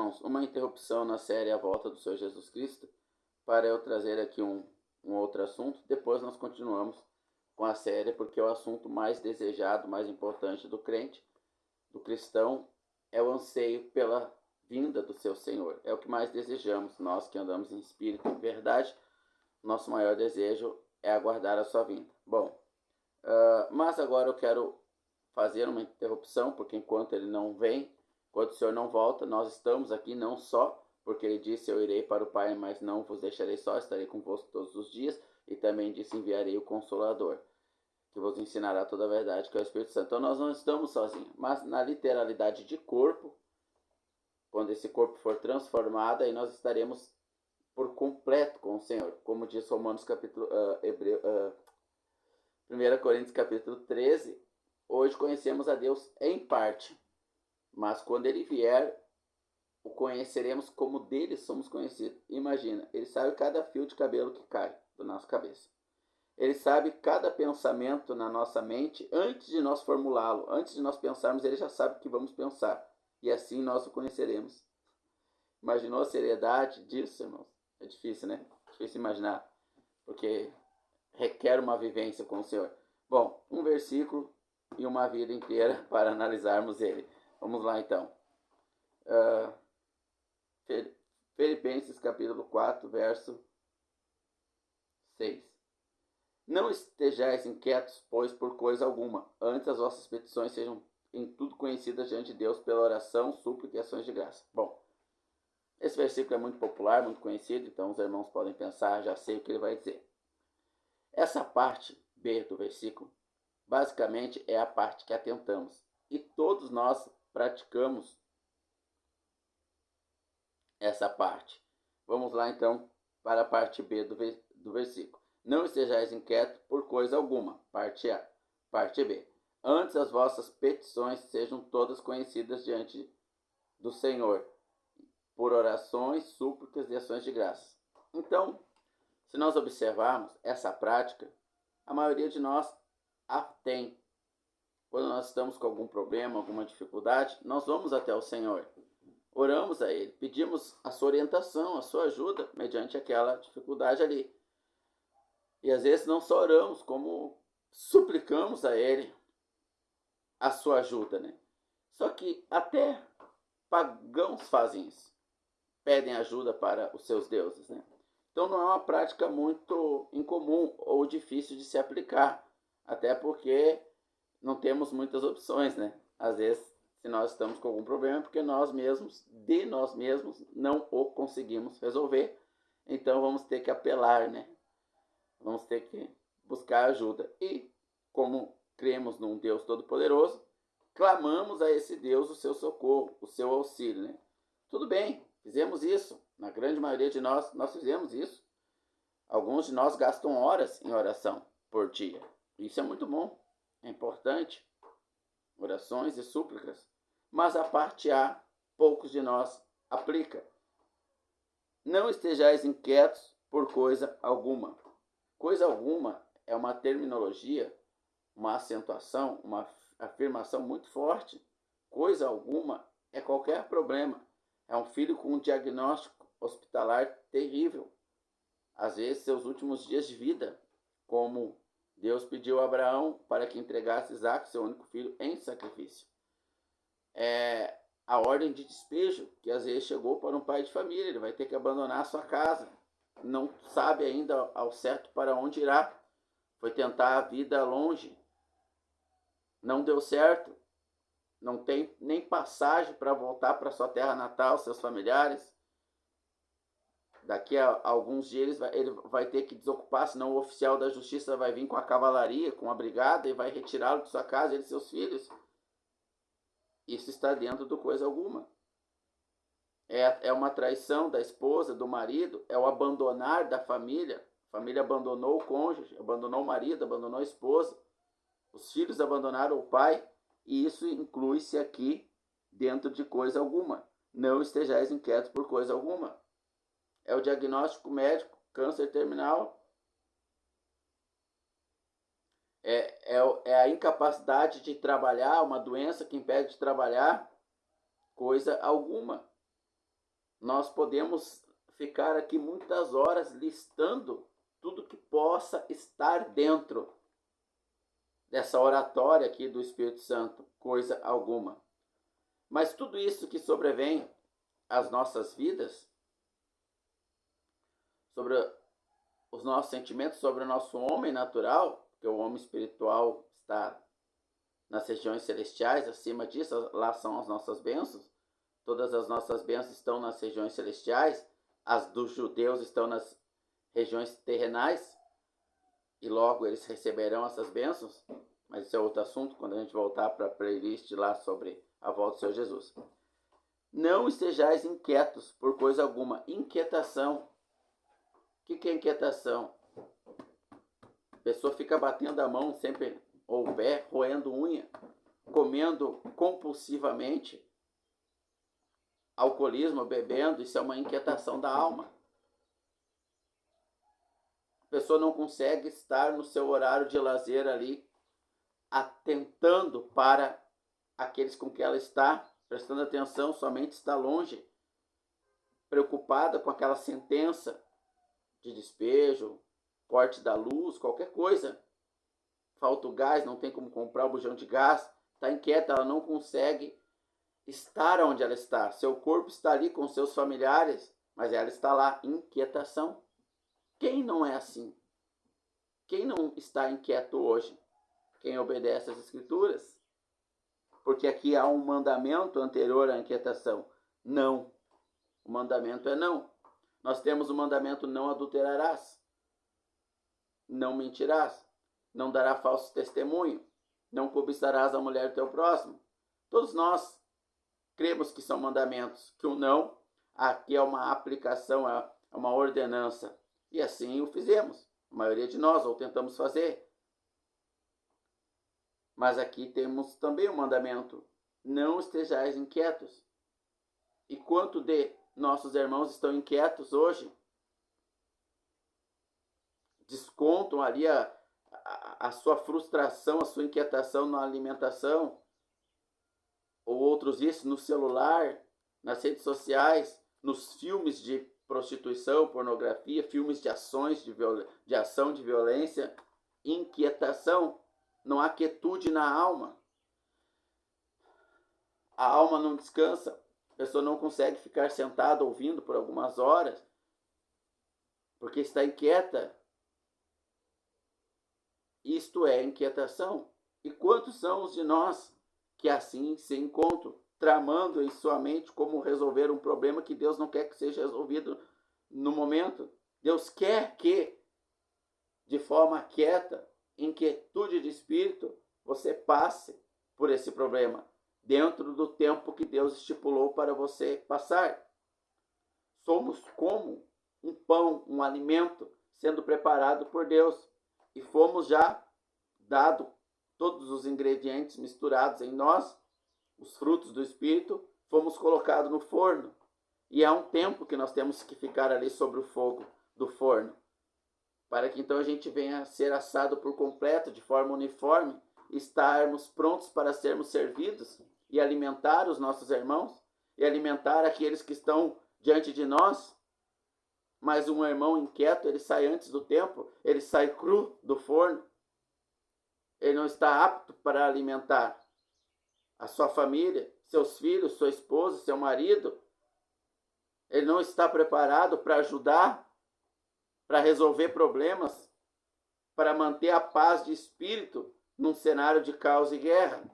irmãos, uma interrupção na série A Volta do Senhor Jesus Cristo para eu trazer aqui um outro assunto. Depois nós continuamos com a série, porque é o assunto mais desejado, mais importante do crente, do cristão, é o anseio pela vinda do seu Senhor. É o que mais desejamos, nós que andamos em espírito e em verdade. Nosso maior desejo é aguardar a sua vinda. Bom, mas agora eu quero fazer uma interrupção, porque enquanto ele não vem, enquanto o Senhor não volta, nós estamos aqui não só porque ele disse: eu irei para o Pai, mas não vos deixarei só, estarei convosco todos os dias, e também disse: enviarei o Consolador, que vos ensinará toda a verdade, que é o Espírito Santo. Então nós não estamos sozinhos, mas na literalidade de corpo, quando esse corpo for transformado, aí nós estaremos por completo com o Senhor, como diz Romanos capítulo 1 Coríntios capítulo 13, hoje conhecemos a Deus em parte, mas quando ele vier, o conheceremos como dele somos conhecidos. Imagina, ele sabe cada fio de cabelo que cai da nossa cabeça. Ele sabe cada pensamento na nossa mente antes de nós formulá-lo. Antes de nós pensarmos, ele já sabe o que vamos pensar. E assim nós o conheceremos. Imaginou a seriedade disso, irmãos? É difícil, né? Difícil imaginar, porque requer uma vivência com o Senhor. Bom, um versículo e uma vida inteira para analisarmos ele. Vamos lá então. Filipenses capítulo 4, verso 6. Não estejais inquietos, pois, por coisa alguma. Antes as vossas petições sejam em tudo conhecidas diante de Deus pela oração, súplica e ações de graça. Bom, esse versículo é muito popular, muito conhecido, então os irmãos podem pensar: já sei o que ele vai dizer. Essa parte B do versículo, basicamente, é a parte que atentamos. E todos nós praticamos essa parte. Vamos lá, então, para a parte B do versículo. Não estejais inquietos por coisa alguma. Parte A. Parte B. Antes as vossas petições sejam todas conhecidas diante do Senhor, por orações, súplicas e ações de graça. Então, se nós observarmos essa prática, a maioria de nós a tem. Quando nós estamos com algum problema, alguma dificuldade, nós vamos até o Senhor. Oramos a Ele, pedimos a sua orientação, a sua ajuda, mediante aquela dificuldade ali. E às vezes não só oramos, como suplicamos a Ele a sua ajuda, né? Só que até pagãos fazem isso, pedem ajuda para os seus deuses, né? Então não é uma prática muito incomum ou difícil de se aplicar, até porque não temos muitas opções, né? Às vezes, se nós estamos com algum problema, é porque nós mesmos não o conseguimos resolver. Então vamos ter que apelar, né? Vamos ter que buscar ajuda. E como cremos num Deus Todo-Poderoso, clamamos a esse Deus o seu socorro, o seu auxílio, né? Tudo bem, fizemos isso. Na grande maioria de nós fizemos isso. Alguns de nós gastam horas em oração por dia. Isso é muito bom, é importante. Orações e súplicas. Mas a parte A, poucos de nós aplica. Não estejais inquietos por coisa alguma. Coisa alguma é uma terminologia, uma acentuação, uma afirmação muito forte. Coisa alguma é qualquer problema. É um filho com um diagnóstico hospitalar terrível. Às vezes, seus últimos dias de vida, como Deus pediu a Abraão para que entregasse Isaac, seu único filho, em sacrifício. É a ordem de despejo que às vezes chegou para um pai de família. Ele vai ter que abandonar a sua casa. Não sabe ainda ao certo para onde irá. Foi tentar a vida longe. Não deu certo. Não tem nem passagem para voltar para sua terra natal, seus familiares. Daqui a alguns dias ele vai ter que desocupar, senão o oficial da justiça vai vir com a cavalaria, com a brigada, e vai retirá-lo de sua casa, ele e seus filhos. Isso está dentro do coisa alguma. É uma traição da esposa, do marido, é o abandonar da família. A família abandonou o cônjuge, abandonou o marido, abandonou a esposa. Os filhos abandonaram o pai, e isso inclui-se aqui dentro de coisa alguma. Não estejais inquietos por coisa alguma. É o diagnóstico médico, câncer terminal. É a incapacidade de trabalhar, uma doença que impede de trabalhar, coisa alguma. nós podemos ficar aqui muitas horas listando tudo que possa estar dentro dessa oratória aqui do Espírito Santo, coisa alguma. Mas tudo isso que sobrevém às nossas vidas, sobre os nossos sentimentos, sobre o nosso homem natural, porque o homem espiritual está nas regiões celestiais, acima disso, lá são as nossas bênçãos. Todas as nossas bênçãos estão nas regiões celestiais, as dos judeus estão nas regiões terrenais, e logo eles receberão essas bênçãos, mas isso é outro assunto, quando a gente voltar para a playlist lá sobre a volta do Senhor Jesus. Não estejais inquietos por coisa alguma. Inquietação. O que é inquietação? A pessoa fica batendo a mão sempre, ou o pé, roendo unha, comendo compulsivamente, alcoolismo, bebendo, isso é uma inquietação da alma. A pessoa não consegue estar no seu horário de lazer ali, atentando para aqueles com que ela está, prestando atenção, sua mente está longe, preocupada com aquela sentença de despejo, corte da luz, qualquer coisa. Falta o gás, não tem como comprar o bujão de gás, está inquieta, ela não consegue estar onde ela está. Seu corpo está ali com seus familiares, mas ela está lá, inquietação. Quem não é assim? Quem não está inquieto hoje? Quem obedece às Escrituras? Porque aqui há um mandamento anterior à inquietação. Não. O mandamento é não. Nós temos o mandamento: não adulterarás, não mentirás, não dará falso testemunho, não cobiçarás a mulher do teu próximo. Todos nós cremos que são mandamentos, que o não aqui é uma aplicação, é uma ordenança. E assim o fizemos, a maioria de nós, ou tentamos fazer. Mas aqui temos também o mandamento: não estejais inquietos. E quanto de nossos irmãos estão inquietos hoje? Descontam ali a sua frustração, a sua inquietação na alimentação, ou outros isso, no celular, nas redes sociais, nos filmes de prostituição, pornografia, filmes de ações de ação de violência. Inquietação, não há quietude na alma. A alma não descansa, a pessoa não consegue ficar sentada ouvindo por algumas horas, porque está inquieta. Isto é inquietação. E quantos são os de nós que assim se encontram, tramando em sua mente como resolver um problema que Deus não quer que seja resolvido no momento? Deus quer que, de forma quieta, em quietude de espírito, você passe por esse problema, dentro do tempo que Deus estipulou para você passar. Somos como um pão, um alimento, sendo preparado por Deus. E fomos já dado todos os ingredientes misturados em nós, os frutos do Espírito, fomos colocados no forno. E há um tempo que nós temos que ficar ali sobre o fogo do forno, para que então a gente venha a ser assado por completo, de forma uniforme, estarmos prontos para sermos servidos e alimentar os nossos irmãos, e alimentar aqueles que estão diante de nós. Mas um irmão inquieto, ele sai antes do tempo, ele sai cru do forno, ele não está apto para alimentar a sua família, seus filhos, sua esposa, seu marido. Ele não está preparado para ajudar, para resolver problemas, para manter a paz de espírito num cenário de caos e guerra,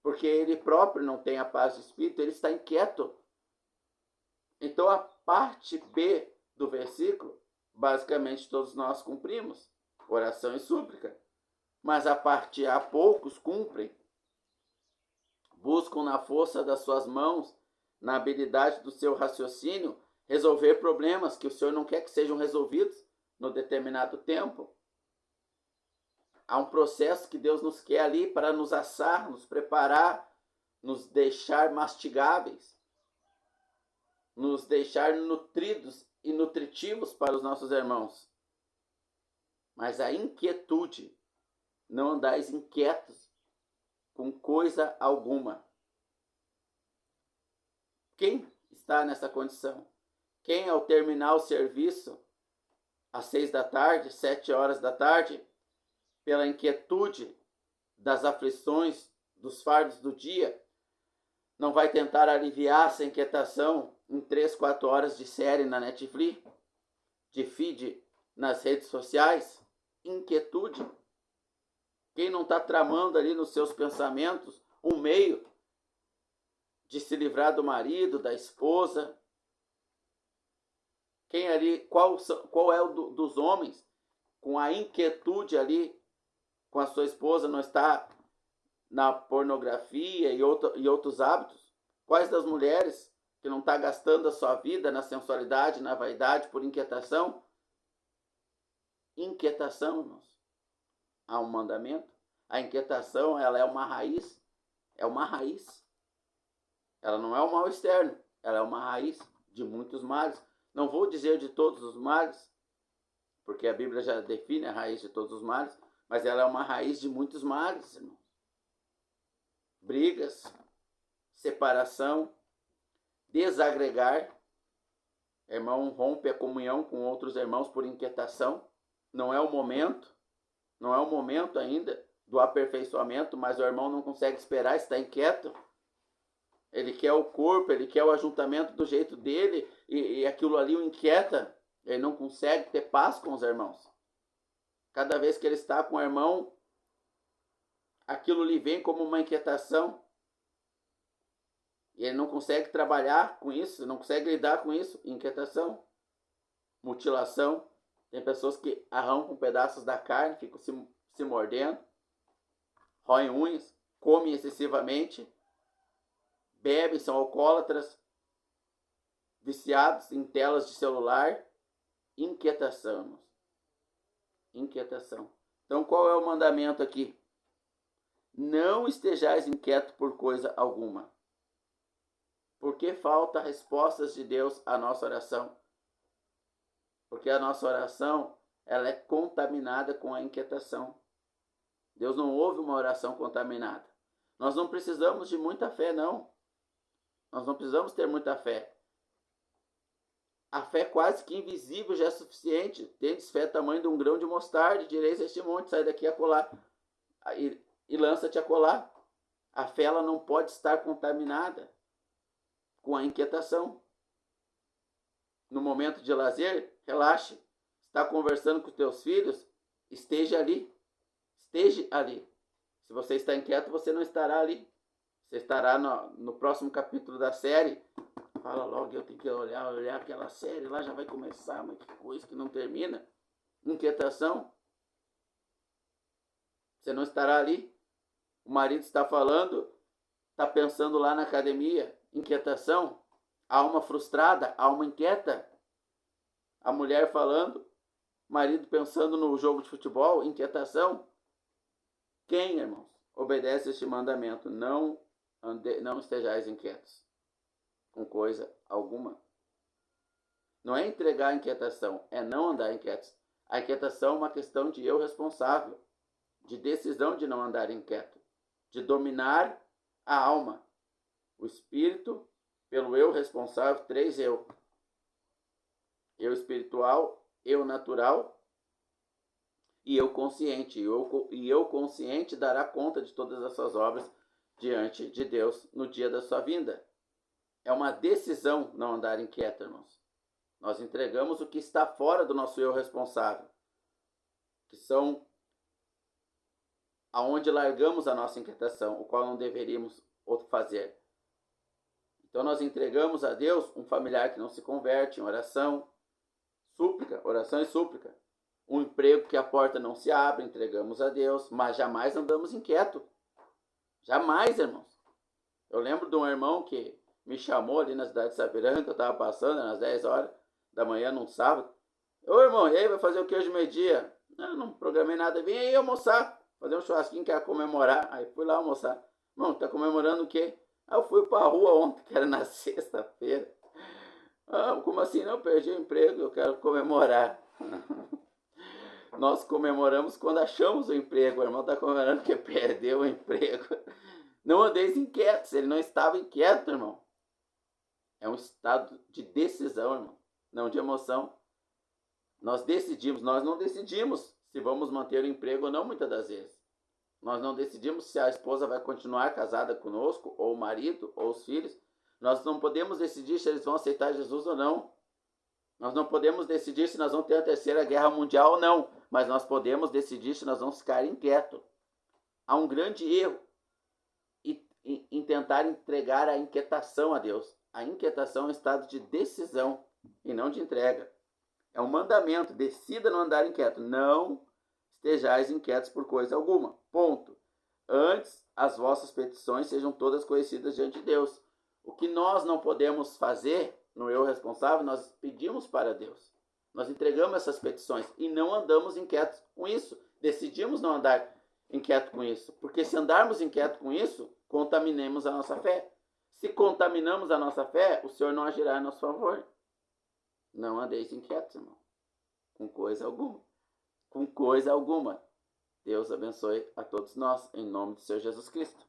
porque ele próprio não tem a paz de espírito, ele está inquieto. Então a parte B do versículo, basicamente todos nós cumprimos, oração e súplica. Mas a parte A, poucos cumprem. Buscam na força das suas mãos, na habilidade do seu raciocínio, resolver problemas que o Senhor não quer que sejam resolvidos no determinado tempo. Há um processo que Deus nos quer ali para nos assar, nos preparar, nos deixar mastigáveis, nos deixar nutridos e nutritivos para os nossos irmãos. Mas a inquietude, não andais inquietos com coisa alguma. Quem está nessa condição? Quem, ao terminar o serviço, às 6 da tarde, 7 horas da tarde, pela inquietude das aflições, dos fardos do dia, não vai tentar aliviar essa inquietação em 3, 4 horas de série na Netflix, de feed nas redes sociais? Inquietude. Quem não está tramando ali nos seus pensamentos um meio de se livrar do marido, da esposa? Quem ali, qual é o dos homens com a inquietude ali com a sua esposa, não está na pornografia e outros hábitos? Quais das mulheres que não está gastando a sua vida na sensualidade, na vaidade, por inquietação? Inquietação, irmãos. Há um mandamento. A inquietação, ela é uma raiz. É uma raiz. Ela não é um mal externo. Ela é uma raiz de muitos males. Não vou dizer de todos os males, porque a Bíblia já define a raiz de todos os males, mas ela é uma raiz de muitos males, irmãos. Brigas, separação, desagregar. Irmão rompe a comunhão com outros irmãos por inquietação. Não é o momento ainda do aperfeiçoamento, mas o irmão não consegue esperar, está inquieto. Ele quer o corpo, ele quer o ajuntamento do jeito dele, e aquilo ali o inquieta. Ele não consegue ter paz com os irmãos. Cada vez que ele está com o irmão, aquilo lhe vem como uma inquietação. E ele não consegue trabalhar com isso, não consegue lidar com isso. Inquietação, mutilação. Tem pessoas que arrancam pedaços da carne, ficam se mordendo, roem unhas, comem excessivamente, bebem, são alcoólatras, viciados em telas de celular. Inquietação, irmãos. Inquietação. Então, qual é o mandamento aqui? Não estejais inquieto por coisa alguma. Porque falta respostas de Deus à nossa oração. Porque a nossa oração, ela é contaminada com a inquietação. Deus não ouve uma oração contaminada. Nós não precisamos de muita fé, não. Nós não precisamos ter muita fé. A fé quase que invisível já é suficiente. Tendes fé tamanho de um grão de mostarda, direis a este monte, sai daqui a colar, e lança-te a colar. A fé, ela não pode estar contaminada com a inquietação. No momento de lazer, relaxe. Está conversando com os teus filhos, esteja ali. Esteja ali. Se você está inquieto, você não estará ali. Você estará no próximo capítulo da série. Fala logo, eu tenho que olhar aquela série, lá já vai começar, mas que coisa que não termina. Inquietação. Você não estará ali. O marido está falando, está pensando lá na academia. Inquietação. Alma frustrada, alma inquieta. A mulher falando, marido pensando no jogo de futebol. Inquietação. Quem, irmãos, obedece este mandamento? Não estejais inquietos com coisa alguma. Não é entregar a inquietação, é não andar inquietos. A inquietação é uma questão de eu responsável, de decisão de não andar inquieto, de dominar a alma, o espírito pelo eu responsável, 3 eu. Eu espiritual, eu natural e eu consciente. E eu consciente dará conta de todas as suas obras diante de Deus no dia da sua vinda. É uma decisão não andar inquieto, irmãos. Nós entregamos o que está fora do nosso eu responsável, que são aonde largamos a nossa inquietação, o qual não deveríamos fazer. Então nós entregamos a Deus um familiar que não se converte em oração, súplica, oração e súplica. Um emprego que a porta não se abre, entregamos a Deus, mas jamais andamos inquieto. Jamais, irmãos. Eu lembro de um irmão que me chamou ali na cidade de Sapiranga, eu estava passando nas 10 horas da manhã, num sábado. Ô irmão, e aí, vai fazer o que hoje meio-dia? Não programei nada, vem aí almoçar, fazer um churrasquinho que era comemorar. Aí fui lá almoçar. Irmão, tá comemorando o quê? Aí eu fui pra rua ontem, que era na sexta-feira. Como assim? Não, perdi o emprego, eu quero comemorar. Nós comemoramos quando achamos o emprego, o irmão está comemorando que perdeu o emprego. Não andeis inquietos, ele não estava inquieto, irmão. É um estado de decisão, irmão. não de emoção. Nós não decidimos se vamos manter o emprego ou não, muitas das vezes. Nós não decidimos se a esposa vai continuar casada conosco, ou o marido, ou os filhos. Nós não podemos decidir se eles vão aceitar Jesus ou não. Nós não podemos decidir se nós vamos ter a terceira guerra mundial ou não. Mas nós podemos decidir se nós vamos ficar inquietos. Há um grande erro em tentar entregar a inquietação a Deus. A inquietação é um estado de decisão e não de entrega. É um mandamento, decida não andar inquieto. Não estejais inquietos por coisa alguma. Ponto. Antes, as vossas petições sejam todas conhecidas diante de Deus. O que nós não podemos fazer, no eu responsável, nós pedimos para Deus. Nós entregamos essas petições e não andamos inquietos com isso. Decidimos não andar inquieto com isso. Porque se andarmos inquieto com isso, contaminemos a nossa fé. Se contaminamos a nossa fé, o Senhor não agirá a nosso favor. Não andeis inquietos, irmão. Com coisa alguma. Com coisa alguma. Deus abençoe a todos nós, em nome do Senhor Jesus Cristo.